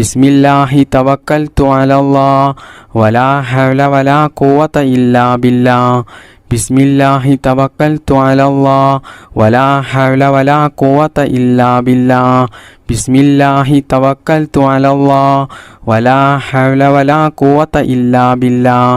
ബിസ്മില്ലാഹി തവക്കൽതു അലല്ലാഹ് വലാ ഹൗല വലാ ഖുവത ഇല്ലാ ബില്ലാഹ് ബിസ്മില്ലാഹി തവക്കൽതു അലല്ലാഹ് വലാ ഹൗല വലാ ഖുവത ഇല്ലാ ബില്ലാഹ് ബിസ്മില്ലാഹി തവക്കൽതു അലല്ലാഹ് വലാ ഹൗല വലാ ഖുവത ഇല്ലാ ബില്ലാഹ്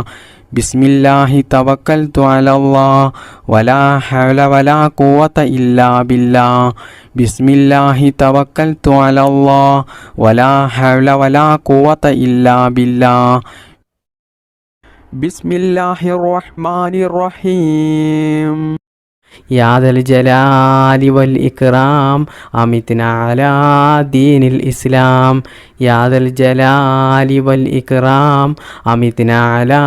ബിസ്മില്ലാഹി തവക്കൽതു അലല്ലാഹ് വലാ ഹൗല വലാ ഖുവത ഇല്ലാ ബില്ലാഹ് ബിസ്മില്ലാഹി തവക്കൽതു അലല്ലാഹ് വലാ ഹൗല വലാ ഖുവത ഇല്ലാ ബില്ലാഹ് ബിസ്മില്ലാഹിർ റഹ്മാനിർ റഹീം യാ ദൽ ജലാലി വൽ ഇക്റാം അമിത്നാ അലാ ദീനിൽ ഇസ്ലാം യാ ദൽ ജലാലി വൽ ഇക്റാം അമിത്നാ അലാ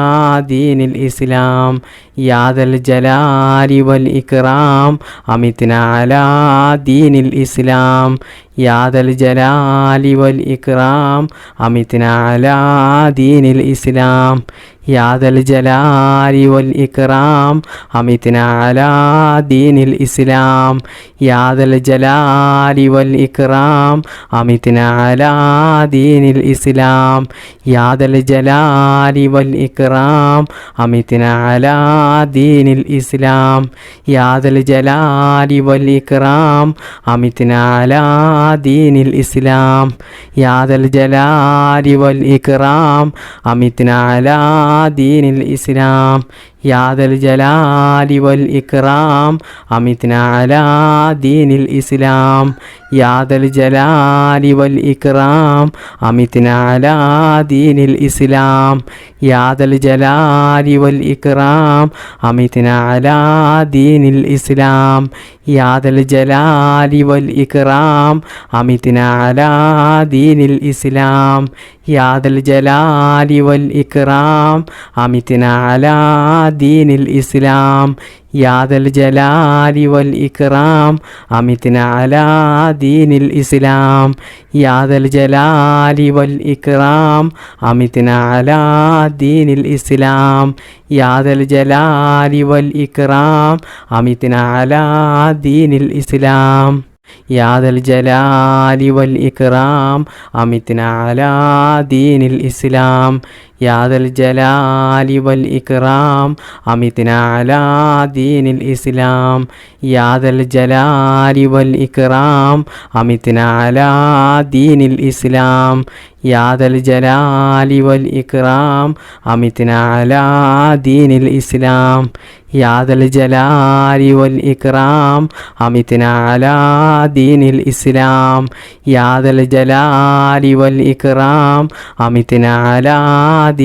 ദീനിൽ ഇസ്ലാം യാ ദൽ ജലാലി വൽ ഇക്റാം അമിത്നാ അലാ ദീനിൽ ഇസ്ലാം യാ ദൽ ജലാലി വൽ ഇക്റാം അമിത്നാ അലാ ദീനിൽ ഇസ്ലാം യാ ദൽ ജലാലി വൽ ഇക്റാം അമിത്നാ അലാ ദീനിൽ ഇസ്ലാം യാ ദൽ ജലാലി വൽ ഇക്റാം അമിത്നാ അലാ ദീനിൽ ഇസ്ലാം യാ ദൽ ജലാലി വൽ ഇക്റാം അമിത്നാ അലാ ദീനിൽ ഇസ്ലാം യാ ദൽ ജലാലി വൽ ഇക്റാം അമിത്നാ അലാ ദീനിൽ ഇസ്ലാം യാ ദൽ ജലാലി വൽ ഇക്റാം അമിത്നാ അലാ ദീനിൽ ഇസ്ലാം യാ ദൽ ജലാലി വൽ ഇക്റാം അമിത്നാ അലാ ദീനിൽ ഇസ്ലാം യാ ദൽ ജലാലി വൽ ഇക്റാം അമിത്നാ അലാ ദീനിൽ ഇസ്ലാം യാ ദൽ ജലാലി വൽ ഇക്റാം അമിത്നാ അലാ ദീനിൽ ഇസ്ലാം യാ ദൽ ജലാലി വൽ ഇക്റാം അമിത്നാ അലാ ദീനിൽ ഇസ്ലാം യാ ദൽ ജലാലി വൽ ഇക്റാം അമിത്നാ അലാ ദീനിൽ ഇസ്ലാം യാ ദൽ ജലാലി വൽ ഇക്റാം അമിത്നാ അലാ ദീനിൽ ഇസ്ലാം യാ ദൽ ജലാലി വൽ ഇക്റാം അമിത്നാ അലാ ദീനിൽ ഇസ്ലാം യാ ദൽ ജലാലി വൽ ഇക്റാം അമിത്നാ അലാ ദീനിൽ ഇസ്ലാം യാ ദൽ ജലാലി വൽ ഇക്റാം അമിത്നാ അലാ ദീനിൽ ഇസ്ലാം യാ ദൽ ജലാലി വൽ ഇക്റാം അമിത്നാ അലാ ദീനിൽ ഇസ്ലാം യാ ദൽ ജലാലി വൽ ഇക്റാം അമിത്നാ അലാ ദീനിൽ ഇസ്ലാം യാ ദൽ ജലാലി വൽ ഇക്റാം അമിത്നാ അലാ ദീനിൽ ഇസ്ലാം യാ ദൽ ജലാലി വൽ ഇക്റാം അമിത്നാ അലാ ദീനിൽ ഇസ്ലാം യാ ദൽ ജലാലി വൽ ഇക്റാം അമിത്നാ അലാ ദീനിൽ ഇസ്ലാം യാ ദൽ ജലാലി വൽ ഇക്റാം അമിത്നാ അലാ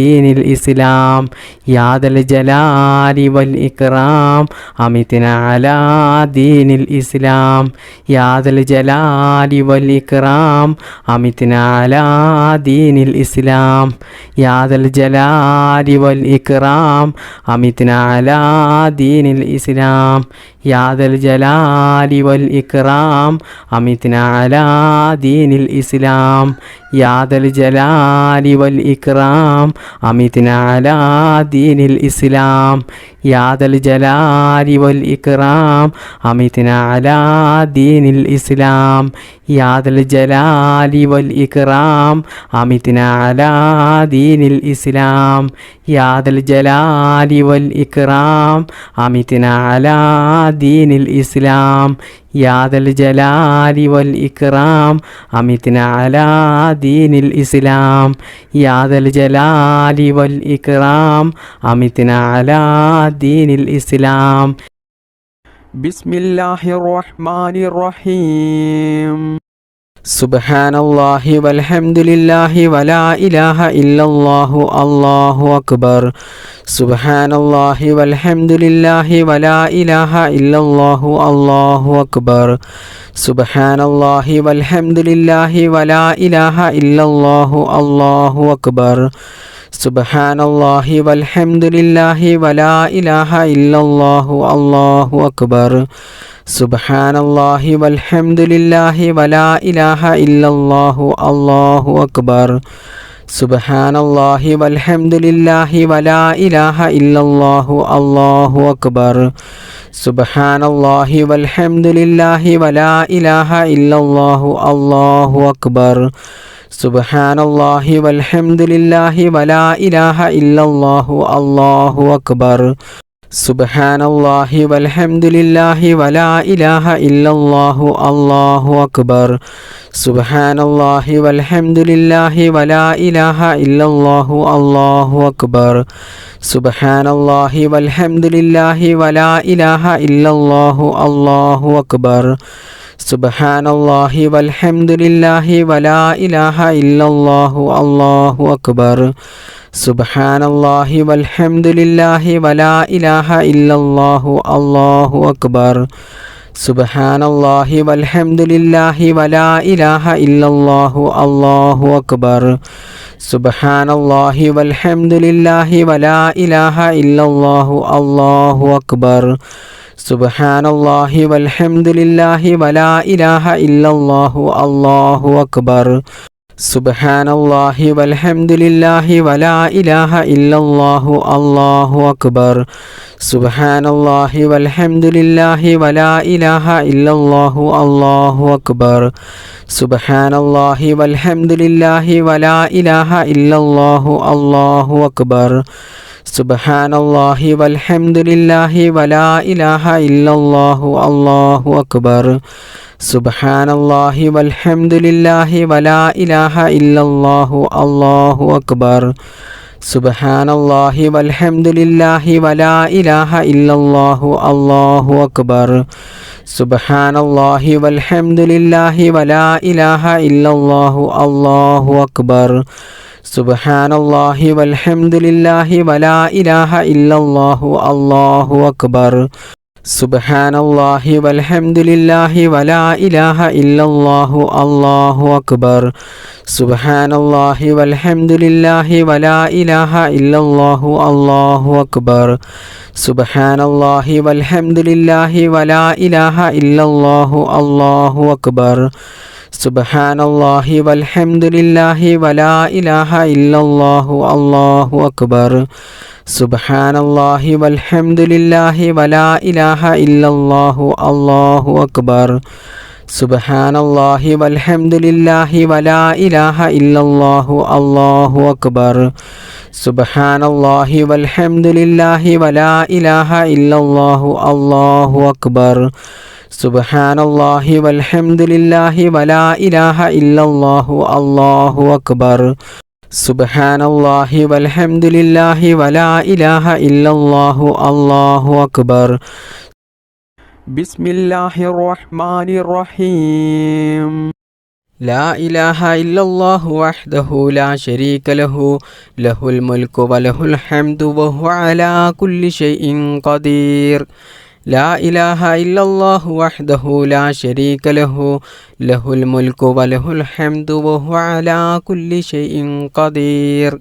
ദീനിൽ ഇസ്ലാം യാ ദൽ ജലാലി വൽ ഇക്റാം അമിത്നാ അലാ ദീനിൽ ഇസ്ലാം യാ ദൽ ജലാലി വൽ ഇക്റാം അമിത്നാ അലാ ദീനിൽ ഇസ്ലാം യാ ദൽ ജലാലി വൽ ഇക്റാം അമിത്നാ അലാ ദീനിൽ ഇസ്ലാം യാ ദൽ ജലാലി വൽ ഇക്റാം അമിത്നാ അലാ ദീനിൽ ഇസ്ലാം യാ ദൽ ജലാലി വൽ ഇക്റാം അമിത്നാ അലാ ദീനിൽ ഇസ്ലാം യാ ദൽ ജലാലി വൽ ഇക്റാം അമിത്നാ അലാ ദീനിൽ ഇസ്ലാം യാ ദൽ ജലാലി വൽ ഇക്റാം അമിത്നാ അലാ ദീനിൽ ഇസ്ലാം യാ ദൽ ജലാലി വൽ ഇക്റാം അമിത്നാ അലാ ദീനിൽ ഇസ്ലാം യാ ദൽ ജലാലി വൽ ഇക്റാം അമിത്നാ അലാ ദീനിൽ ഇസ്ലാം ബിസ്മില്ലാഹിർ റഹ്മാനിർ റഹീം സുബ്ഹാനല്ലാഹി വൽഹംദുലില്ലാഹി വലാ ഇലാഹ ഇല്ലല്ലാഹു അല്ലാഹു അക്ബർ സുബ്ഹാനല്ലാഹി വൽഹംദുലില്ലാഹി വലാ ഇലാഹ ഇല്ലല്ലാഹു അല്ലാഹു അക്ബർ സുബ്ഹാനല്ലാഹി വൽഹംദുലില്ലാഹി വലാ ഇലാഹ ഇല്ലല്ലാഹു അല്ലാഹു അക്ബർ സുബ്ഹാനല്ലാഹി വൽഹംദുലില്ലാഹി വലാ ഇലാഹ ഇല്ലല്ലാഹു അല്ലാഹു അക്ബർ സുബ്ഹാനല്ലാഹി വൽഹംദുലില്ലാഹി വലാ ഇലാഹ ഇല്ലല്ലാഹു അല്ലാഹു അക്ബർ സുബ്ഹാനല്ലാഹി വൽഹംദുലില്ലാഹി വലാ ഇലാഹ ഇല്ലല്ലാഹു അല്ലാഹു അക്ബർ സുബ്ഹാനല്ലാഹി വൽഹംദുലില്ലാഹി വലാ ഇലാഹ ഇല്ലല്ലാഹു അല്ലാഹു അക്ബർ സുബ്ഹാനല്ലാഹി വൽഹംദുലില്ലാഹി വലാ ഇലാഹ ഇല്ലല്ലാഹു അല്ലാഹു അക്ബർ സുബ്ഹാനല്ലാഹി വൽഹംദുലില്ലാഹി വലാ ഇലാഹ ഇല്ലല്ലാഹു അല്ലാഹു അക്ബർ സുബ്ഹാനല്ലാഹി വൽഹംദുലില്ലാഹി വലാ ഇലാഹ ഇല്ലല്ലാഹു അല്ലാഹു അക്ബർ സുബ്ഹാനല്ലാഹി വൽഹംദുലില്ലാഹി വലാ ഇലാഹ ഇല്ലല്ലാഹു അല്ലാഹു അക്ബർ സുബ്ഹാനല്ലാഹി വൽഹംദുലില്ലാഹി വലാ ഇലാഹ ഇല്ലല്ലാഹു അല്ലാഹു അക്ബർ സുബ്ഹാനല്ലാഹി വൽഹംദുലില്ലാഹി വലാ ഇലാഹ ഇല്ലല്ലാഹു അല്ലാഹു അക്ബർ സുബ്ഹാനല്ലാഹി വൽഹംദുലില്ലാഹി വലാ ഇലാഹ ഇല്ലല്ലാഹു അല്ലാഹു അക്ബർ സുബ്ഹാനല്ലാഹി വൽഹംദുലില്ലാഹി വലാ ഇലാഹ ഇല്ലല്ലാഹു അല്ലാഹു അക്ബർ സുബ്ഹാനല്ലാഹി വൽഹംദുലില്ലാഹി വലാ ഇലാഹ ഇല്ലല്ലാഹു അല്ലാഹു അക്ബർ സുബ്ഹാനല്ലാഹി വൽഹംദുലില്ലാഹി വലാ ഇലാഹ ഇല്ലല്ലാഹു അല്ലാഹു അക്ബർ സുബ്ഹാനല്ലാഹി വൽഹംദുലില്ലാഹി വലാ ഇലാഹ ഇല്ലല്ലാഹു അല്ലാഹു അക്ബർ സുബ്ഹാനല്ലാഹി വൽഹംദുലില്ലാഹി വലാ ഇലാഹ ഇല്ലല്ലാഹു അല്ലാഹു അക്ബർ സുബ്ഹാനല്ലാഹി വൽഹംദുലില്ലാഹി വലാ ഇലാഹ ഇല്ലല്ലാഹു അല്ലാഹു അക്ബർ സുബ്ഹാനല്ലാഹി വൽഹംദുലില്ലാഹി വലാ ഇലാഹ ഇല്ലല്ലാഹു അല്ലാഹു അക്ബർ സുബ്ഹാനല്ലാഹി വൽഹംദുലില്ലാഹി വലാ ഇലാഹ ഇല്ലല്ലാഹു അല്ലാഹു അക്ബർ സുബ്ഹാനല്ലാഹി വൽഹംദുലില്ലാഹി വലാ ഇലാഹ ഇല്ലല്ലാഹു അല്ലാഹു അക്ബർ സുബ്ഹാനല്ലാഹി വൽഹംദുലില്ലാഹി വലാ ഇലാഹ ഇല്ലല്ലാഹു അല്ലാഹു അക്ബർ സുബ്ഹാനല്ലാഹി വൽഹംദുലില്ലാഹി വലാ ഇലാഹ ഇല്ലല്ലാഹു അല്ലാഹു അക്ബർ സുബ്ഹാനല്ലാഹി വൽഹംദുലില്ലാഹി വലാ ഇലാഹ ഇല്ലല്ലാഹു അല്ലാഹു അക്ബർ സുബ്ഹാനല്ലാഹി വൽഹംദുലില്ലാഹി വലാ ഇലാഹ ഇല്ലല്ലാഹു അല്ലാഹു അക്ബർ സുബ്ഹാനല്ലാഹി വൽഹംദുലില്ലാഹി വലാ ഇലാഹ ഇല്ലല്ലാഹു അല്ലാഹു അക്ബർ സുബ്ഹാനല്ലാഹി വൽഹംദുലില്ലാഹി വലാ ഇലാഹ ഇല്ലല്ലാഹു അല്ലാഹു അക്ബർ സുബ്ഹാനല്ലാഹി വൽഹംദുലില്ലാഹി വലാ ഇലാഹ ഇല്ലല്ലാഹു അല്ലാഹു അക്ബർ സുബ്ഹാനല്ലാഹി വൽഹംദുലില്ലാഹി വലാ ഇലാഹ ഇല്ലല്ലാഹു അല്ലാഹു അക്ബർ സുബ്ഹാനല്ലാഹി വൽഹംദുലില്ലാഹി വലാ ഇലാഹ ഇല്ലല്ലാഹു അല്ലാഹു അക്ബർ സുബ്ഹാനല്ലാഹി വൽഹംദുലില്ലാഹി വലാ ഇലാഹ ഇല്ലല്ലാഹു അല്ലാഹു അക്ബർ ബിസ്മില്ലാഹിർ റഹ്മാനിർ റഹീം ലാ ഇലാഹ ഇല്ലല്ലാഹു വഹ്ദഹു ലാ ശരീക ലഹു ലഹുൽ മുൽക്കു വലഹുൽ ഹംദു വഹുവ അലാ കുല്ലി ഷൈഇൻ ഖദീർ ലാ ഇലാഹ ഇല്ലല്ലാഹു വഹ്ദഹു ലാ ശരീക ലഹു ലഹുൽ മുൽക്കു വലഹുൽ ഹംദു വഹുവ അലാ കുല്ലി ഷൈഇൻ ഖദീർ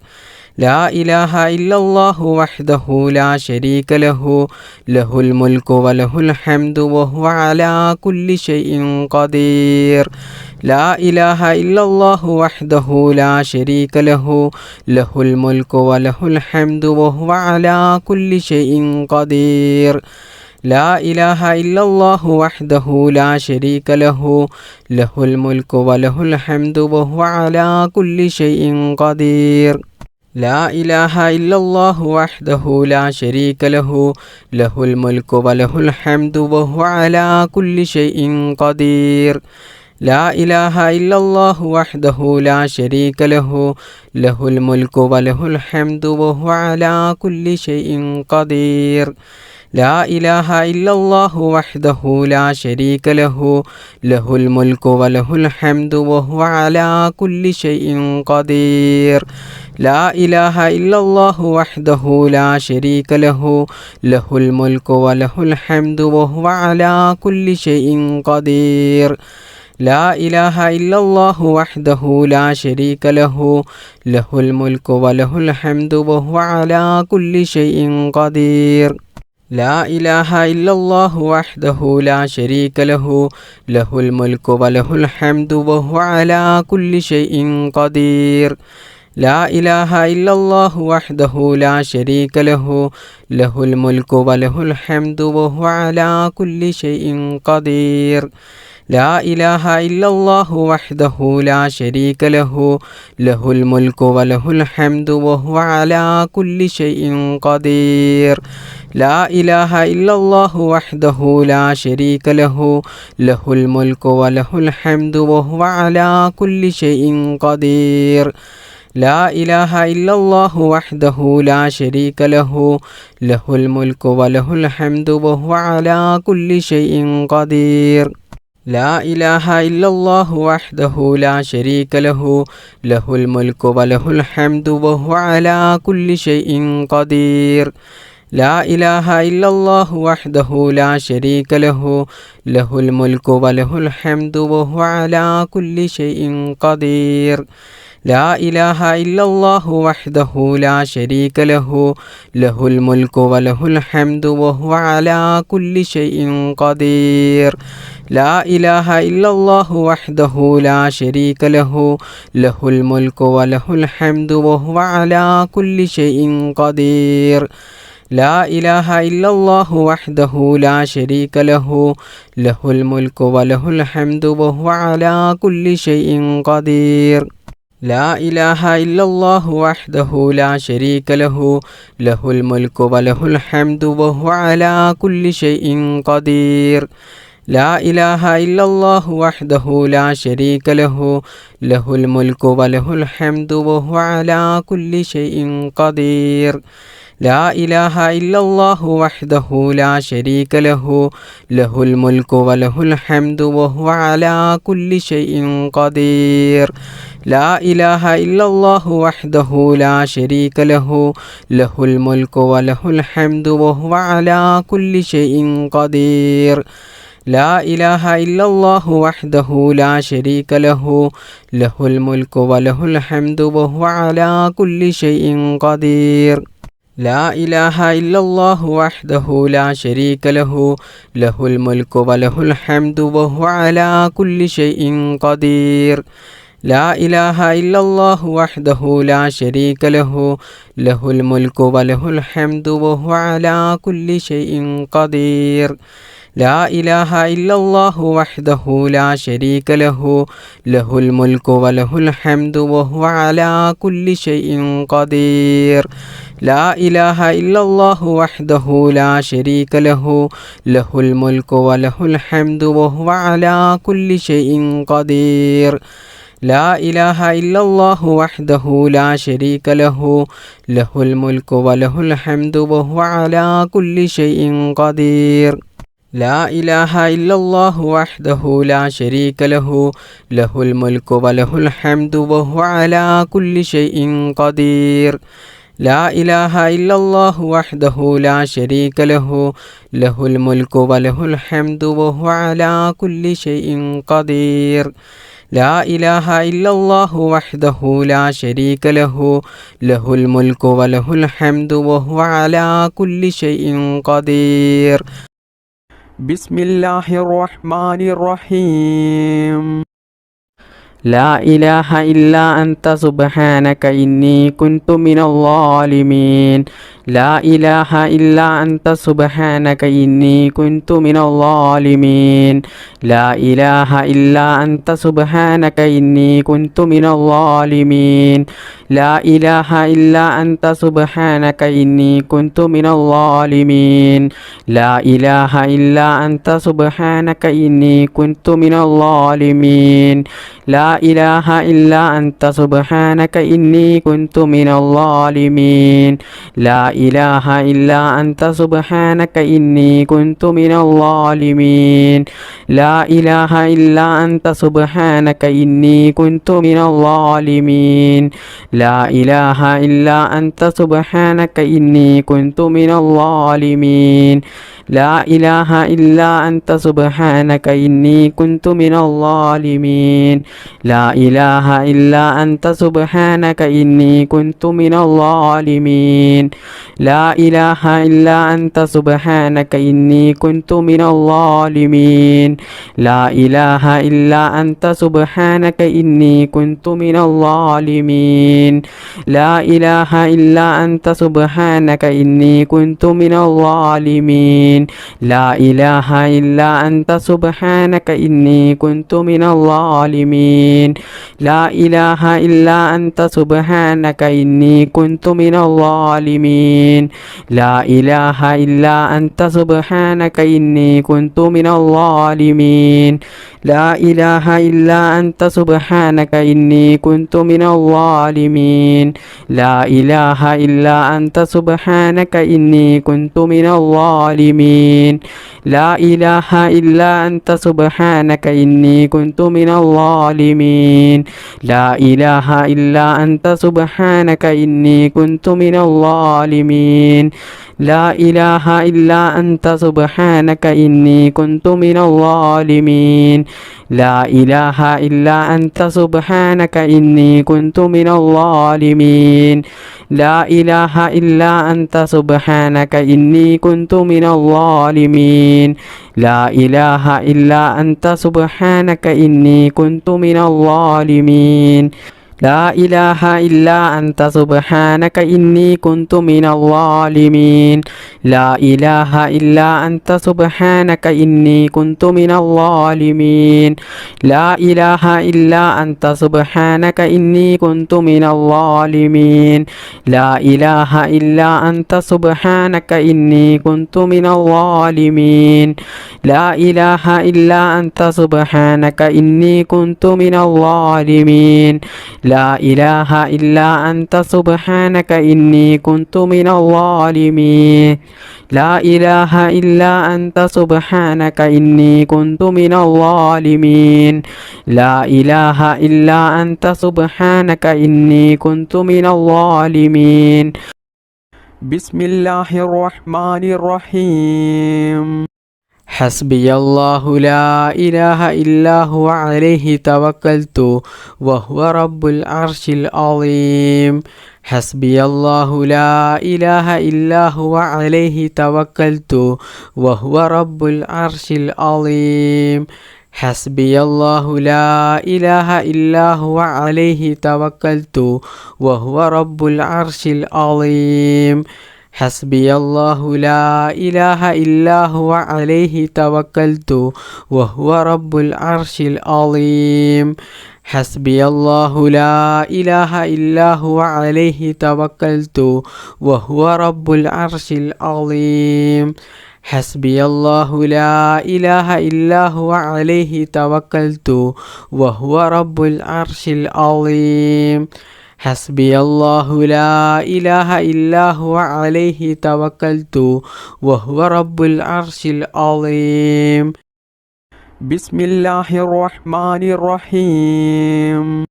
ലാ ഇലാഹ ഇല്ലല്ലാഹു വഹ്ദഹു ലാ ശരീക ലഹു ലഹുൽ മുൽക്കു വലഹുൽ ഹംദു വഹുവ അലാ കുല്ലി ഷൈഇൻ ഖദീർ ലാ ഇലാഹ ഇല്ലല്ലാഹു വഹ്ദഹു ലാ ശരീക ലഹു ലഹുൽ മുൽക്കു വലഹുൽ ഹംദു വഹുവ അലാ കുല്ലി ഷൈഇൻ ഖദീർ ലാ ഇലാഹ ഇല്ലല്ലാഹു വഹ്ദഹു ലാ ശരീക ലഹു ലഹുൽ മുൽക്കു വലഹുൽ ഹംദു വഹുവ അലാ കുല്ലി ഷൈഇൻ ഖദീർ ലാ ഇലാഹ ഇല്ലല്ലാഹു വഹ്ദഹു ലാ ശരീക ലഹു ലഹുൽ മുൽക്കു വലഹുൽ ഹംദു വഹുവ അലാ കുല്ലി ഷൈഇൻ ഖദീർ ലാ ഇലാഹ ഇല്ലല്ലാഹു വഹ്ദഹു ലാ ശരീക ലഹു ലഹുൽ മുൽക്കു വലഹുൽ ഹംദു വഹുവ അലാ കുല്ലി ഷൈഇൻ ഖദീർ ലാ ഇലാഹ ഇല്ലല്ലാഹു വഹ്ദഹു ലാ ശരീക ലഹു ലഹുൽ മുൽക്കു വലഹുൽ ഹംദു വഹുവ അലാ കുല്ലി ഷൈഇൻ ഖദീർ ലാ ഇലാഹ ഇല്ലല്ലാഹു വഹ്ദഹു ലാ ശരീക ലഹു ലഹുൽ മുൽക്കു വലഹുൽ ഹംദു വഹുവ അലാ കുല്ലി ഷൈഇൻ ഖദീർ ലാ ഇലാഹ ഇല്ലല്ലാഹു വഹ്ദഹു ലാ ശരീക ലഹു ലഹുൽ മുൽക്കു വലഹുൽ ഹംദു വഹുവ അലാ കുല്ലി ഷൈഇൻ ഖദീർ ലാ ഇലാഹ ഇല്ലല്ലാഹു വഹ്ദഹു ലാ ശരീക ലഹു ലഹുൽ മുൽക്കു വലഹുൽ ഹംദു വഹുവ അലാ കുല്ലി ഷൈഇൻ ഖദീർ لا إله إلا الله وحده لا شريك له له الملك وله الحمد وهو على كل شيء قدير لا إله إلا الله وحده لا شريك له له الملك وله الحمد وهو على كل شيء قدير لا إله إلا الله وحده لا شريك له له الملك وله الحمد وهو على كل شيء قدير لا إله إلا الله وحده لا شريك له له الملك وله الحمد وهو على كل شيء قدير لا إله إلا الله وحده لا شريك له له الملك وله الحمد وهو على كل شيء قدير لا إله إلا الله وحده لا شريك له له الملك وله الحمد وهو على كل شيء قدير لا إله إلا الله وحده لا شريك له له الملك وله الحمد وهو على كل شيء قدير لا إله إلا الله وحده لا شريك له له الملك وله الحمد وهو على كل شيء قدير لا إله إلا الله وحده لا شريك له له الملك وله الحمد وهو على كل شيء قدير لا إله إلا الله وحده لا شريك له له الملك وله الحمد وهو على كل شيء قدير لا إله إلا الله وحده لا شريك له له الملك وله الحمد وهو على كل شيء قدير لا إله إلا الله وحده لا شريك له له الملك وله الحمد وهو على كل شيء قدير لا إله إلا الله وحده لا شريك له له الملك وله الحمد وهو على كل شيء قدير لا إله إلا الله وحده لا شريك له له الملك وله الحمد وهو على كل شيء قدير لا إله إلا الله وحده لا شريك له له الملك وله الحمد وهو على كل شيء قدير لا إله إلا الله وحده لا شريك له له الملك وله الحمد وهو على كل شيء قدير لا إله إلا الله وحده لا شريك له له الملك وله الحمد وهو على كل شيء قدير لا إله إلا الله وحده لا شريك له له الملك وله الحمد وهو على كل شيء قدير لا إله إلا الله وحده لا شريك له له الملك وله الحمد وهو على كل شيء قدير لا إله إلا الله وحده لا شريك له له الملك وله الحمد وهو على كل شيء قدير لا إله إلا الله وحده لا شريك له له الملك وله الحمد وهو على كل شيء قدير لا إله إلا الله وحده لا شريك له له الملك وله الحمد وهو على كل شيء قدير بسم الله الرحمن الرحيم لا إله إلا أنت سبحانك إني كنت من الظالمين لا إله إلا أنت سبحانك إني كنت من الظالمين لا إله إلا أنت سبحانك إني كنت من الظالمين لا إله إلا أنت سبحانك إني كنت من الظالمين لا إله إلا أنت سبحانك إني كنت من الظالمين لا إله إلا أنت سبحانك إني كنت من الظالمين لا إله إلا أنت سبحانك إني كنت من الظالمين لا إله إلا أنت سبحانك إني كنت من الظالمين لا إله إلا أنت سبحانك إني كنت من الظالمين لا إله إلا أنت سبحانك إني كنت من الظالمين لا إله إلا أنت سبحانك إني كنت من الظالمين لا إله إلا أنت سبحانك إني كنت من الظالمين لا إله إلا أنت سبحانك إني كنت من الظالمين لا إله إلا أنت سبحانك إني كنت من الظالمين لا إله إلا أنت سبحانك إني كنت من الظالمين لا إله إلا أنت سبحانك إني كنت من الظالمين لا إله إلا أنت سبحانك إني كنت من الظالمين لا إله إلا أنت سبحانك إني كنت من الظالمين لا إله إلا أنت سبحانك إني كنت من الظالمين لا إله إلا أنت سبحانك إني كنت من الظالمين لا إله إلا أنت سبحانك إني كنت من الظالمين لا إله إلا أنت سبحانك إني كنت من الظالمين لا إله إلا أنت سبحانك إني كنت من الظالمين لا إله إلا أنت سبحانك إني كنت من الظالمين لا إله إلا أنت سبحانك إني كنت من الظالمين لا إله إلا أنت سبحانك إني كنت من الظالمين لا إله إلا أنت سبحانك إني كنت من الظالمين لا إله إلا أنت سبحانك إني كنت من الظالمين لا إله إلا أنت سبحانك إني كنت من الظالمين لا إله إلا أنت سبحانك إني كنت من الظالمين لا إله إلا أنت سبحانك إني كنت من الظالمين لا إله إلا أنت سبحانك إني كنت من الظالمين لا إله إلا أنت سبحانك إني كنت من الظالمين بسم الله الرحمن الرحيم حسبي الله لا إله إلا هو عليه توكلت وهو رب العرش العظيم حسبي الله لا إله إلا هو عليه توكلت وهو رب العرش العظيم حسبي الله لا إله إلا هو عليه توكلت وهو رب العرش العظيم حسبي الله لا إله إلا هو عليه توكلت وهو رب العرش العظيم حسبي الله لا إله إلا هو عليه توكلت وهو رب العرش العظيم حسبي الله لا إله إلا هو عليه توكلت وهو رب العرش العظيم حسبي الله لا إله إلا هو عليه توكلت وهو رب العرش العظيم بسم الله الرحمن الرحيم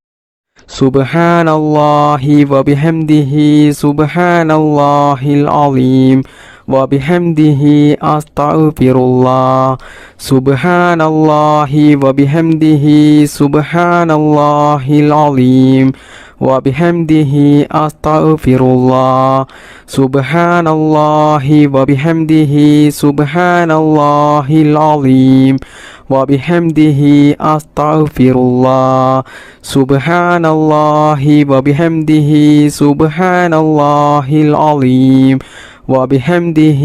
سبحان الله وبحمده سبحان الله العظيم وبحمده أستغفر الله سبحان الله وبحمده سبحان الله العظيم وبحمده أستغفر الله سبحان الله وبحمده سبحان الله العظيم وبحمده أستغفر الله سبحان الله وبحمده سبحان الله العظيم وبحمده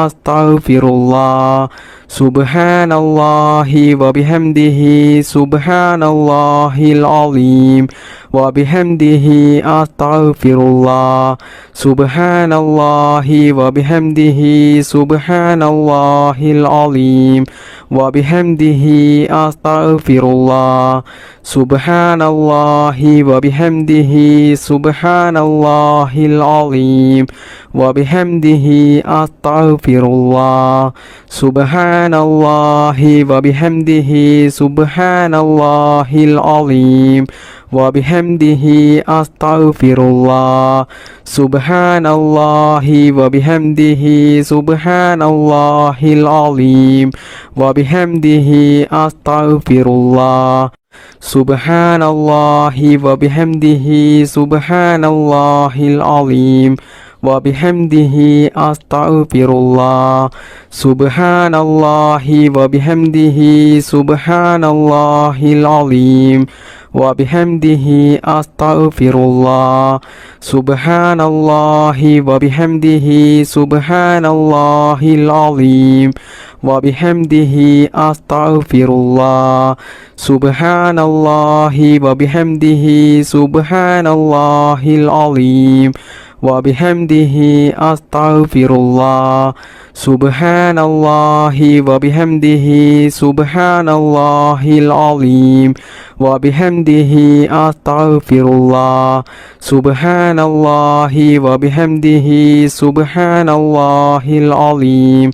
أستغفر الله سبحان الله وبحمده سبحان الله العظيم وبحمده أستغفر الله سبحان الله وبحمده سبحان الله العظيم وبحمده أستغفر الله سبحان الله وبحمده سبحان الله العظيم وبحمده أستغفر الله سبحان സുബ്ഹാനല്ലാഹി വബിഹംദിഹി സുബ്ഹാനല്ലാഹിൽ അലീം വബിഹംദിഹി അസ്തഗ്ഫിറുല്ലാഹ് സുബ്ഹാനല്ലാഹി വബിഹംദിഹി സുബ്ഹാനല്ലാഹിൽ അലീം വബിഹംദിഹി അസ്തഗ്ഫിറുല്ലാഹ് സുബ്ഹാനല്ലാഹി വബിഹംദിഹി സുബ്ഹാനല്ലാഹിൽ അലീം വബിഹംദിഹി അസ്തഗ്ഫിറുല്ലാഹ് സുബ്ഹാനല്ലാഹി വബിഹംദിഹി സുബ്ഹാനല്ലാഹിൽ അലീം വബിഹംദിഹി അസ്തഗ്ഫിറുല്ലാഹ് സുബ്ഹാനല്ലാഹി വബിഹംദിഹി സുബ്ഹാനല്ലാഹിൽ അലീം വബിഹംദിഹി അസ്തഗ്ഫിറുല്ലാഹ് സുബ്ഹാനല്ലാഹി വബിഹംദിഹി സുബ്ഹാനല്ലാഹിൽ അലീം വബിഹംദിഹി അസ്തഗ്ഫിറുല്ലാഹ് സുബ്ഹാനല്ലാഹി വബിഹംദിഹി സുബ്ഹാനല്ലാഹിൽ അലീം വബിഹംദിഹി അസ്തഗ്ഫിറുല്ലാഹ് സുബ്ഹാനല്ലാഹി വബിഹംദിഹി സുബ്ഹാനല്ലാഹിൽ അലീം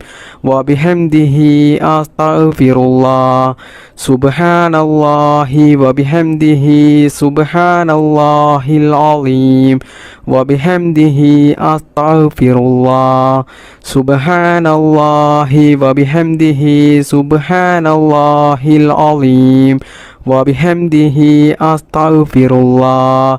വബിഹംദിഹി അസ്തഗ്ഫിറുല്ലാഹ് സുബ്ഹാനല്ലാഹി വബിഹംദിഹി സുബ്ഹാനല്ലാഹിൽ അലീം വബിഹംദിഹി അസ്തഗ്ഫിറുല്ലാഹ് സുബ്ഹാനല്ലാഹി വബിഹംദിഹി സുബ്ഹാനല്ലാഹിൽ അലീം വബിഹംദിഹി അസ്തഗ്ഫിറുല്ലാഹ്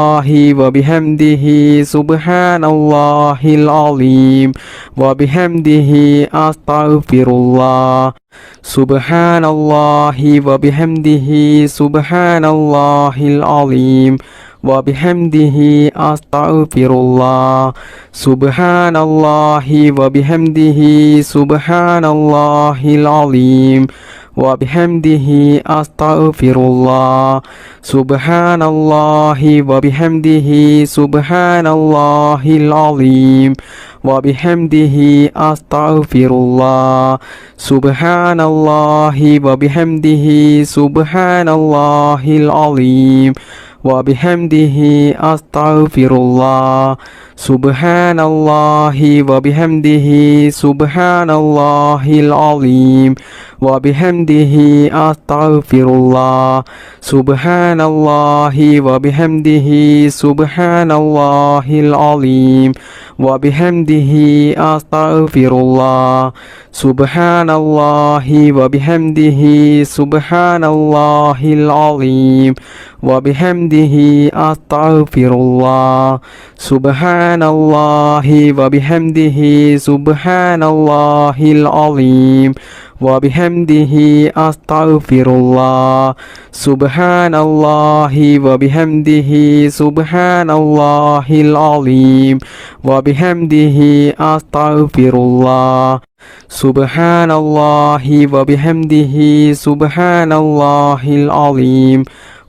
സുബ്ഹാനല്ലാഹി വബിഹംദിഹി സുബ്ഹാനല്ലാഹിൽ അലീം വബിഹംദിഹി അസ്തഗ്ഫിറുല്ലാഹ് സുബ്ഹാനല്ലാഹി വബിഹംദിഹി സുബ്ഹാനല്ലാഹിൽ അലീം വബിഹംദിഹി അസ്തഗ്ഫിറുല്ലാഹ് സുബ്ഹാനല്ലാഹി വബിഹംദിഹി സുബ്ഹാനല്ലാഹിൽ അലീം വബിഹംദിഹി അസ്തഗ്ഫിറുല്ലാഹ് സുബ്ഹാനല്ലാഹി വബിഹംദിഹി സുബ്ഹാനല്ലാഹിൽ അലീം വബിഹംദിഹി അസ്തഗ്ഫിറുല്ലാഹ് സുബ്ഹാനല്ലാഹി വബിഹംദിഹി സുബ്ഹാനല്ലാഹിൽ അലീം വബിഹംദിഹി അസ്തഗ്ഫിറുല്ലാഹ് സുബ്ഹാനല്ലാഹി വബിഹംദിഹി സുബ്ഹാനല്ലാഹിൽ അലീം വബിഹംദിഹി അസ്തഗ്ഫിറുല്ലാഹ് സുബ്ഹാനല്ലാഹി വബിഹംദിഹി സുബ്ഹാനല്ലാഹിൽ അലീം വബിഹംദിഹി അസ്തഗ്ഫിറുല്ലാഹ് സുബ്ഹാനല്ലാഹി വബിഹംദിഹി സുബ്ഹാനല്ലാഹിൽ അലീം വബിഹംദിഹി അസ്തഗ്ഫിറുല്ലാഹ് സുബ്ഹാനല്ലാഹി വബിഹംദിഹി സുബ്ഹാനല്ലാഹിൽ അലീം വബിഹംദിഹി അസ്തഗ്ഫിറുല്ലാഹ് സുബ്ഹാനല്ലാഹി വബിഹംദിഹി സുബ്ഹാനല്ലാഹിൽ അലീം വബിഹംദിഹി അസ്തഗ്ഫിറുല്ലാഹ് സുബ്ഹാനല്ലാഹി വബിഹംദിഹി സുബ്ഹാനല്ലാഹിൽ അലീം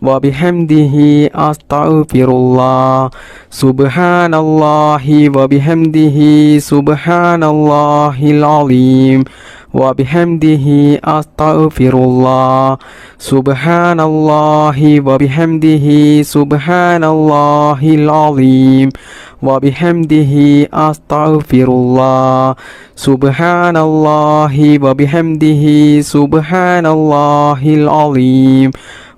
വബിഹംദിഹി അസ്തഗ്ഫിറുല്ലാഹ് സുബ്ഹാനല്ലാഹി വബിഹംദിഹി സുബ്ഹാനല്ലാഹിൽ അലീം വബിഹംദിഹി അസ്തഗ്ഫിറുല്ലാഹ് സുബ്ഹാനല്ലാഹി വബിഹംദിഹി സുബ്ഹാനല്ലാഹിൽ അലീം വബിഹംദിഹി അസ്തഗ്ഫിറുല്ലാഹ് സുബ്ഹാനല്ലാഹി വബിഹംദിhi സുബ്ഹാനല്ലാഹിൽ അലീം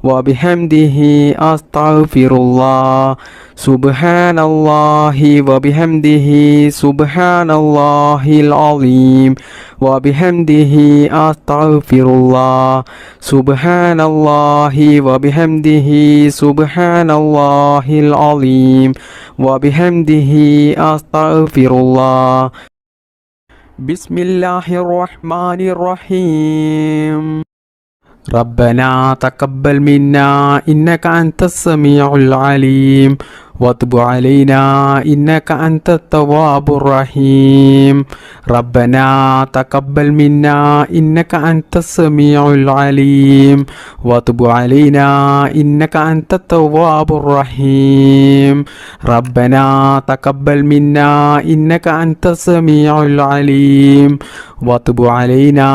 വബിഹംദിhi അസ്തഗ്ഫിറുല്ലാഹ് സുബ്ഹാനല്ലാഹി വബിഹംദിhi സുബ്ഹാനല്ലാഹിൽ അലീം വബിഹംദിhi അസ്തഗ്ഫിറുല്ലാഹ് സുബ്ഹാനല്ലാഹി വബിഹംദിhi സുബ്ഹാനല്ലാഹിൽ അലീം വബിഹംദിhi അസ്തഗ്ഫിറുല്ലാഹ് ബിസ്മില്ലാഹിർ റഹ്മാനിർ റഹീം ربنا تقبل منا إنك أنت السميع العليم وتب علينا إنك أنت التواب الرحيم ربنا تقبل منا إنك أنت السميع العليم وتب علينا إنك أنت التواب الرحيم ربنا تقبل منا إنك أنت السميع العليم وتب علينا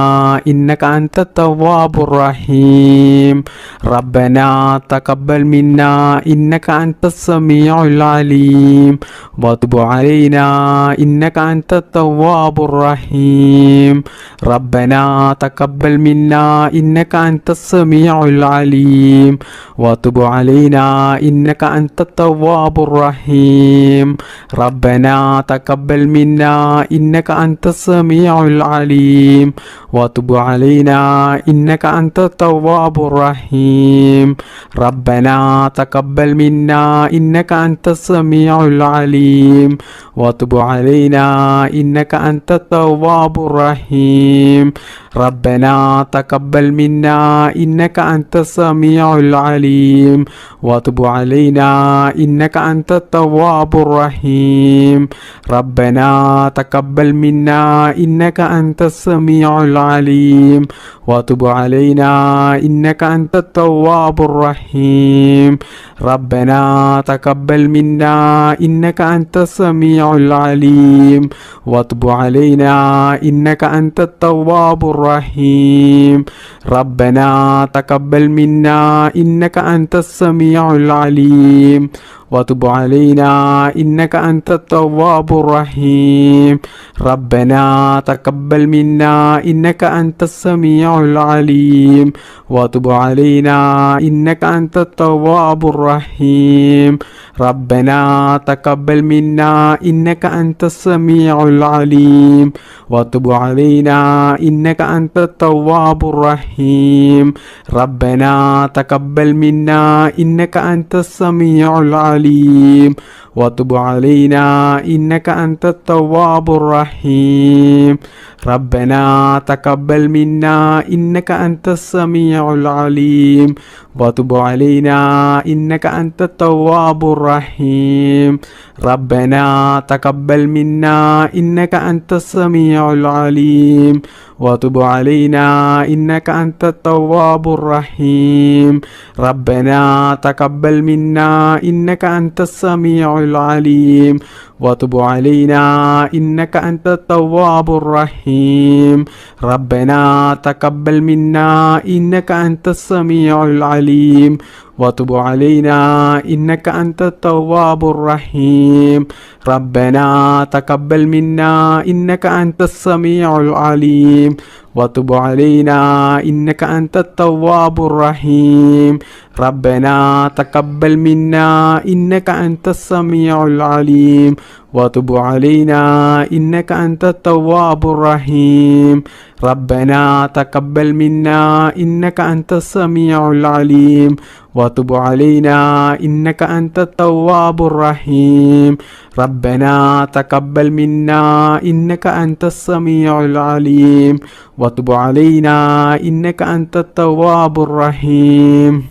إنك أنت التواب الرحيم ربنا تقبل منا إنك أنت السميع العليم وتب علينا إنك أنت التواب الرحيم ربنا تقبل منا إنك أنت السميع العليم وتب علينا إنك أنت التواب الرحيم ربنا تقبل منا إنك أنت السميع العليم وتب علينا إنك أنت التواب الرحيم ربنا تقبل منا إنك أنت السميع العليم وتب علينا إنك أنت التواب الرحيم ربنا تقبل منا إنك أنت السميع العليم وتب علينا إنك أنت التواب الرحيم ربنا تقبل منا إنك أنت السميع العليم وتب علينا إنك أنت التواب الرحيم ربنا تقبل منا إنك أنت السميع العليم وتب علينا إنك أنت التواب الرحيم ربنا تقبل منا إنك أنت السميع العليم وتب علينا إنك أنت التواب الرحيم ربنا تقبل منا إنك أنت السميع العليم وتب علينا إنك أنت التواب الرحيم ربنا تقبل منا إنك أنت السميع العليم وتب علينا إنك أنت التواب الرحيم ربنا تقبل منا إنك أنت السميع العليم وتب علينا إنك أنت التواب الرحيم ربنا تقبل منا إنك أنت السميع العليم وتب علينا إنك أنت التواب الرحيم ربنا تقبل منا إنك أنت السميع العليم وتب علينا إنك أنت التواب الرحيم ربنا تقبل منا إنك أنت السميع العليم وتب علينا إنك أنت التواب الرحيم ربنا تقبل منا إنك أنت السميع العليم وتب علينا إنك أنت التواب الرحيم ربنا تقبل منا إنك أنت السميع العليم وتب علينا إنك أنت التواب الرحيم ربنا تقبل منا إنك أنت السميع العليم وتب علينا إنك أنت التواب الرحيم ربنا تقبل منا إنك أنت السميع العليم وتب علينا إنك أنت التواب الرحيم ربنا تقبل منا إنك أنت السميع العليم وتب علينا إنك أنت التواب الرحيم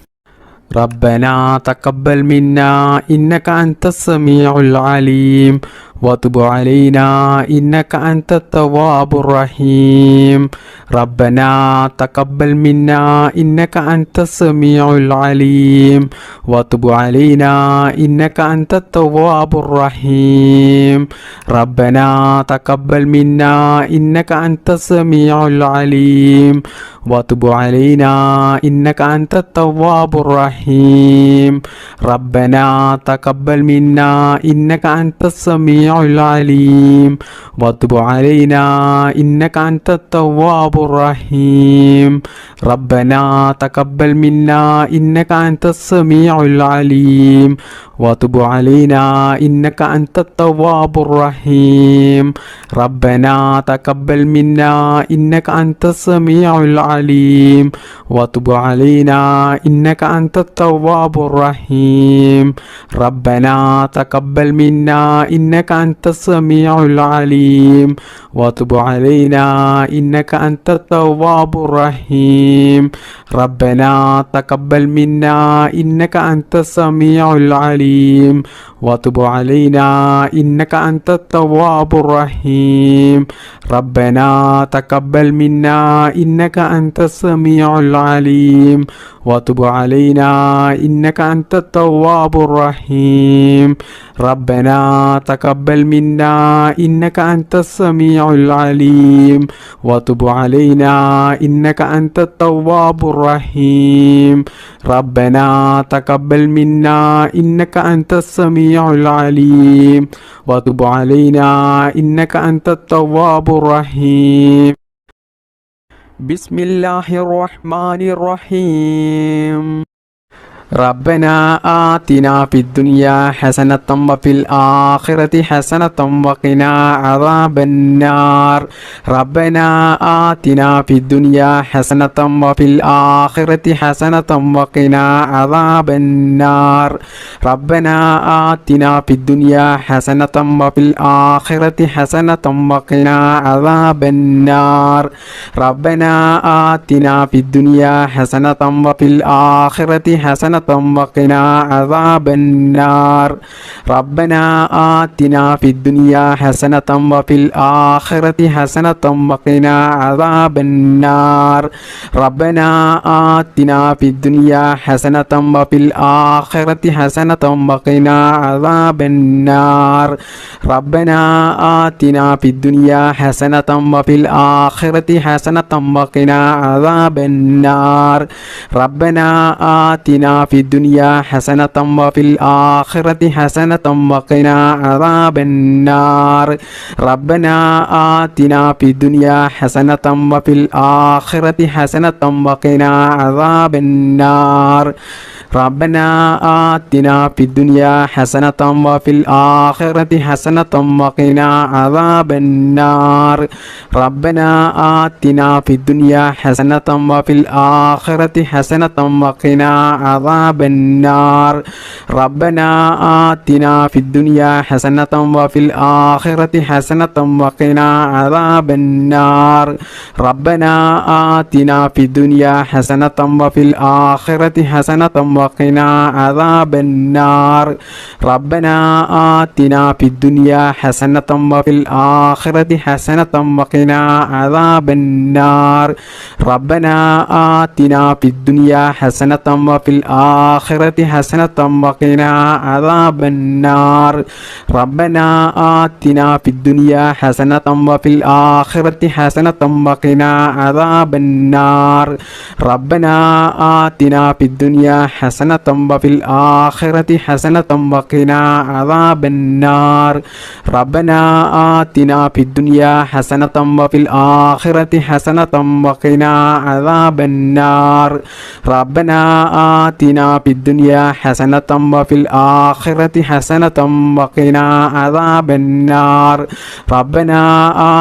ربنا تقبل منا إنك أنت السميع العليم وتب علينا إنك أنت التواب الرحيم ربنا تقبل منا إنك أنت السميع العليم وتب علينا إنك أنت التواب الرحيم ربنا تقبل منا إنك أنت السميع العليم وتب علينا إنك أنت التواب الرحيم ربنا تقبل منا إنك أنت السميع العليم وتب علينا إنك أنت التواب الرحيم ربنا تقبل منا إنك أنت السميع العليم وتب علينا إنك أنت التواب الرحيم ربنا تقبل منا إنك أنت السميع العليم وتب علينا إنك أنت التواب الرحيم ربنا تقبل منا إنك أنت السميع العليم وتب علينا إنك أنت التواب الرحيم ربنا تقبل منا إنك أنت السميع العليم وتب علينا إنك أنت التواب الرحيم ربنا تقبل منا إنك أنت السميع العليم وتب علينا إنك أنت التواب الرحيم ربنا تقبل منا إنك أنت السميع السميع العليم وتب علينا إنك أنت التواب الرحيم ربنا تقبل منا إنك أنت السميع العليم وتب علينا إنك أنت التواب الرحيم بسم الله الرحمن الرحيم ربنا آتنا في الدنيا حسنة وفي الآخرة حسنة وقنا عذاب النار ربنا آتنا في الدنيا حسنة وفي الآخرة حسنة وقنا عذاب النار ربنا آتنا في الدنيا حسنة وفي الآخرة حسنة وقنا عذاب النار ربنا آتنا في الدنيا حسنة وفي الآخرة حسنة وقنا عذاب النار ربنا آتنا في الدنيا حسنة وفي الآخرة حسنة وقنا عذاب النار ربنا آتنا في الدنيا حسنة وفي الآخرة حسنة وقنا عذاب النار ربنا آتنا في الدنيا حسنة وفي الآخرة حسنة وقنا عذاب النار ربنا آتنا في الدنيا حسنة وفي الآخرة حسنة وقنا عذاب النار ربنا آتنا في الدنيا حسنة وفي الآخرة حسنة وقنا عذاب النار ربنا آتنا في الدنيا حسنة وفي الآخرة حسنة وقنا عذاب النار ربنا آتنا في الدنيا حسنة وفي الآخرة حسنة وقنا عذاب النار ربنا آتنا في الدنيا حسنة وفي الآخرة حسنة وقنا عذاب النار ربنا آتنا في الدنيا حسنة وفي الآخرة حسنة وقنا عذاب النار ربنا آتنا في الدنيا حسنة وفي الآخرة حسنة وقنا عذاب النار ربنا آتنا في الدنيا حسنة وفي الآخرة حسنة وقنا عذاب النار ربنا آتنا في الدنيا حسنة وفي الآخرة حسنة وقنا عذاب النار ربنا آتنا في الدنيا حسنة وفي الآخرة حسنة وقنا عذاب النار ربنا آتنا في الدنيا حسنة وفي الآخرة حسنة وقنا عذاب النار ربنا آتنا في الدنيا حسنة وفي الآخرة حسنة وقنا عذاب النار ربنا آتنا في الدنيا حسنة وفي الآخرة حسنة وقنا عذاب النار ربنا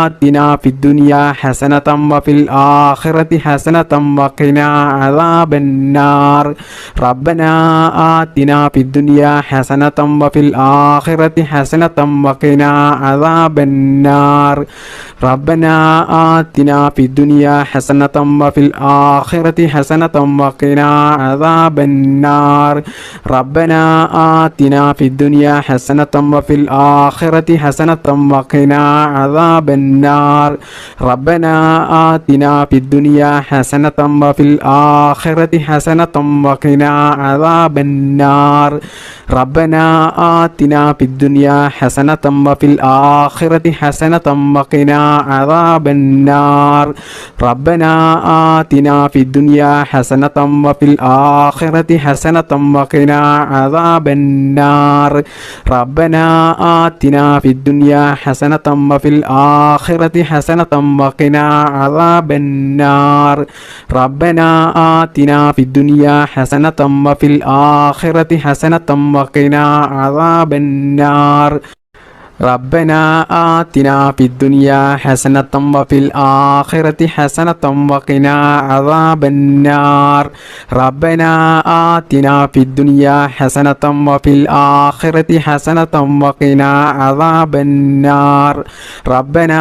آتنا في الدنيا حسنة وفي الآخرة حسنة وقنا عذاب النار ربنا آتنا في الدنيا حسنة وفي الآخرة حسنة وقنا عذاب النار ربنا آتنا في الدنيا حسنة وفي الآخرة حسنة وقنا عذاب النار ربنا آتنا في الدنيا حسنة وفي الآخرة حسنة وقنا عذاب النار ربنا آتنا في الدنيا حسنة وفي الآخرة حسنة وقنا عذاب النار ربنا آتنا في الدنيا حسنة وفي الآخرة حسنة وقنا عذاب النار ربنا آتنا في الدنيا حسنة وفي الآخرة حسنة وقنا عذاب النار ربنا آتنا في الدنيا حسنة وفي الآخرة حسنة وقنا عذاب النار ربنا آتنا في الدنيا حسنة وفي الآخرة حسنة وقنا عذاب النار ربنا آتنا في الدنيا حسنة وفي الآخرة حسنة وقنا عذاب النار ربنا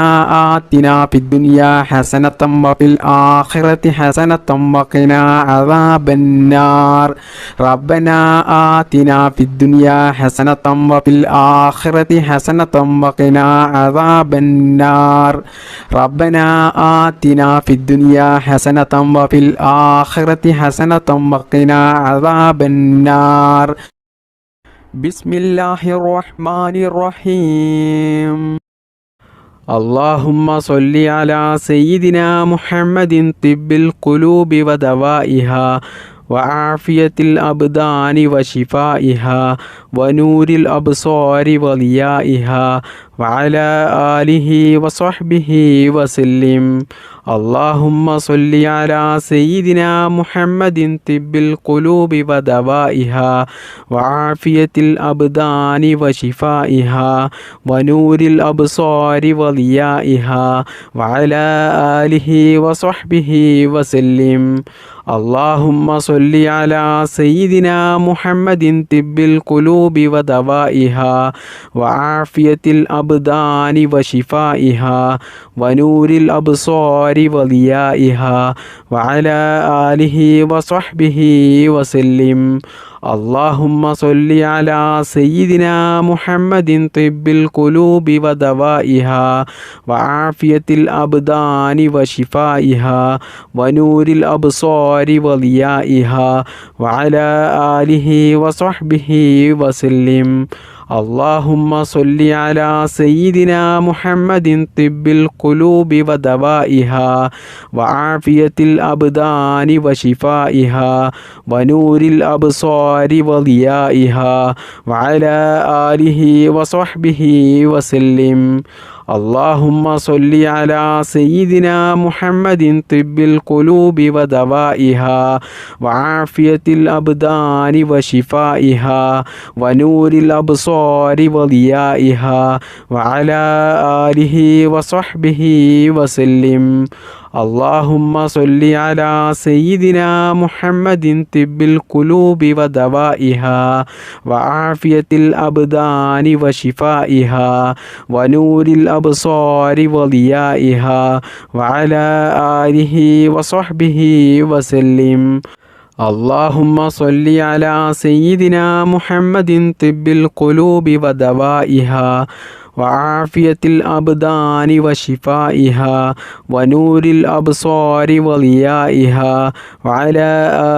آتنا في الدنيا حسنة وفي الآخرة حسنة وقنا عذاب النار ربنا آتنا في الدنيا حسنة وفي الآخرة حسنة وقنا عذاب النار ربنا آتنا في الدنيا حسنة وفي الآخرة حسنة وقنا عذاب النار بسم الله الرحمن الرحيم اللهم صل على سيدنا محمد طب القلوب ودوائها وعافية الأبدان وشفائها ونور الأبصار وضيائها وعلى آله وصحبه وسلم. اللهم صل على سيدنا محمد طب القلوب ودوائها وعافية الأبدان وشفائها ونور الأبصار وضيائها وعلى آله وصحبه وسلم. اللهم صل على سيدنا محمد طب القلوب ودوائها وعافية الأبدان وشفائها ونور الأبصار وضيائها وعلى آله وصحبه وسلم. اللهم صل على سيدنا محمد طب القلوب ودوائها وعافية الأبدان وشفائها ونور الأبصار وضيائها وعلى آله وصحبه وسلم. اللهم صل على سيدنا محمد طب القلوب ودوائها وعافية الأبدان وشفائها ونور الأبصار وضيائها وعلى آله وصحبه وسلم. اللهم صل على سيدنا محمد طب القلوب ودوائها وعافية الأبدان وشفائها ونور الأبصار وضيائها وعلى آله وصحبه وسلم. اللهم صل على سيدنا محمد طب القلوب ودوائها وعافية الأبدان وشفائها ونور الأبصار وضيائها وعلى آله وصحبه وسلم. اللهم صل على سيدنا محمد طب القلوب ودوائها وعافية الأبدان وشفائها ونور الأبصار وضيائها وعلى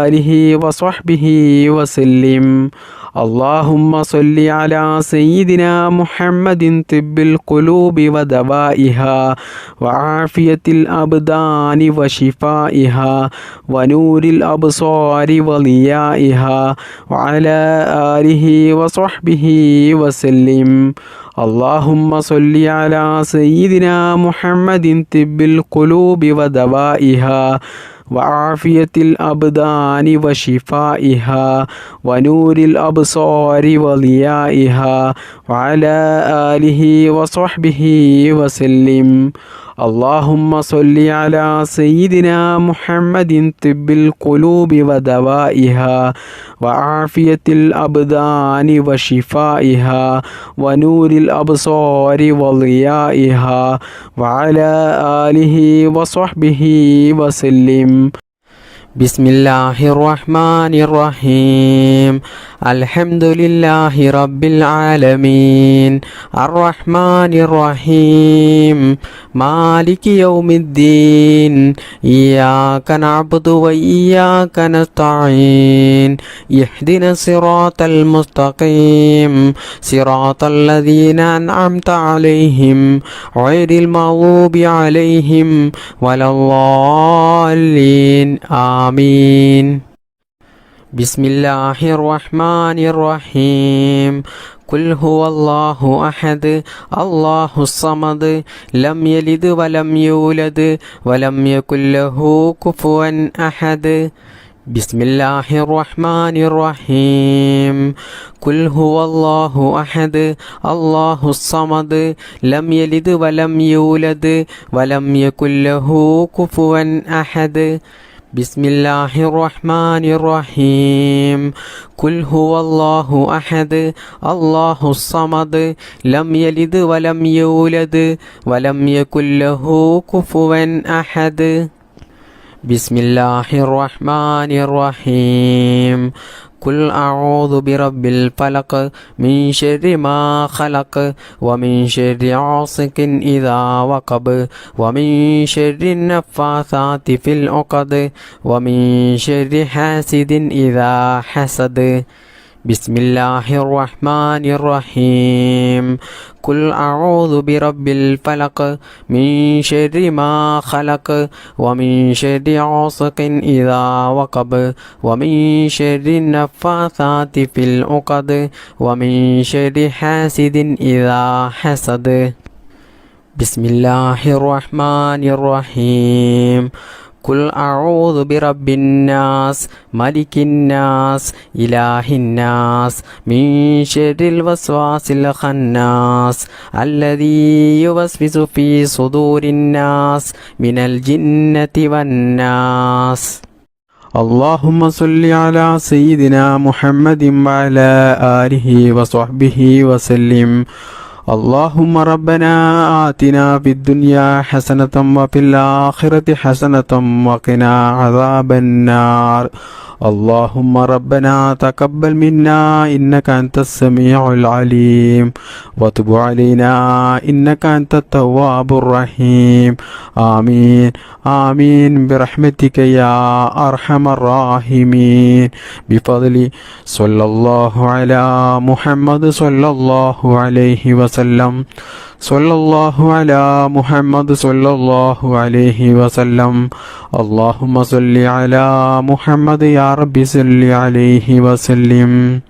آله وصحبه وسلم. اللهم صل على سيدنا محمد طب القلوب ودوائها وعافية الأبدان وشفائها ونور الأبصار وضيائها وعلى آله وصحبه وسلم. اللهم صل على سيدنا محمد طب القلوب ودوائها وعافية الأبدان وشفائها ونور الأبصار وضيائها وعلى آله وصحبه وسلم. اللهم صل على سيدنا محمد طب القلوب ودوائها وعافية الأبدان وشفائها ونور الأبصار وضيائها وعلى آله وصحبه وسلم. بسم الله الرحمن الرحيم. الحمد لله رب العالمين الرحمن الرحيم مالك يوم الدين إياك نعبد وإياك نستعين اهدنا الصراط المستقيم صراط الذين أنعمت عليهم غير المغضوب عليهم ولا الضالين آمين. بسم الله الرحمن الرحيم. قل هو الله أحد الله الصمد لم يلد ولم يولد ولم يكن له كفوا أحد. بسم الله الرحمن الرحيم. قل هو الله أحد الله الصمد لم يلد ولم يولد ولم يكن له كفوا أحد. بسم الله الرحمن الرحيم. قل هو الله أحد الله الصمد لم يلد ولم يولد ولم يكن له كفوا أحد. بسم الله الرحمن الرحيم. قل أعوذ برب الفلق من شر ما خلق ومن شر غاسق إذا وقب ومن شر النفاثات في العقد ومن شر حاسد إذا حسد. بسم الله الرحمن الرحيم قل أعوذ برب الفلق من شر ما خلق ومن شر غاسق إذا وقب ومن شر النفاثات في العقد ومن شر حاسد إذا حسد بسم الله الرحمن الرحيم قل أعوذ برب الناس ملك الناس إله الناس من شر الوسواس الخناس الذي يوسوس في صدور الناس من الجنة والناس اللهم صل على سيدنا محمد وعلى آله وصحبه وسلم اللهم ربنا آتنا في الدنيا حسنة وفي الآخرة حسنة وقنا عذاب النار اللهم ربنا تقبل منا إنك أنت السميع العليم وتب علينا إنك أنت التواب الرحيم آمين آمين برحمتك يا أرحم الراحمين بفضل صلى الله على محمد صلى الله عليه وسلم صلى الله على محمد صلى الله عليه وسلم اللهم صل على محمد يا رب صل عليه وسلم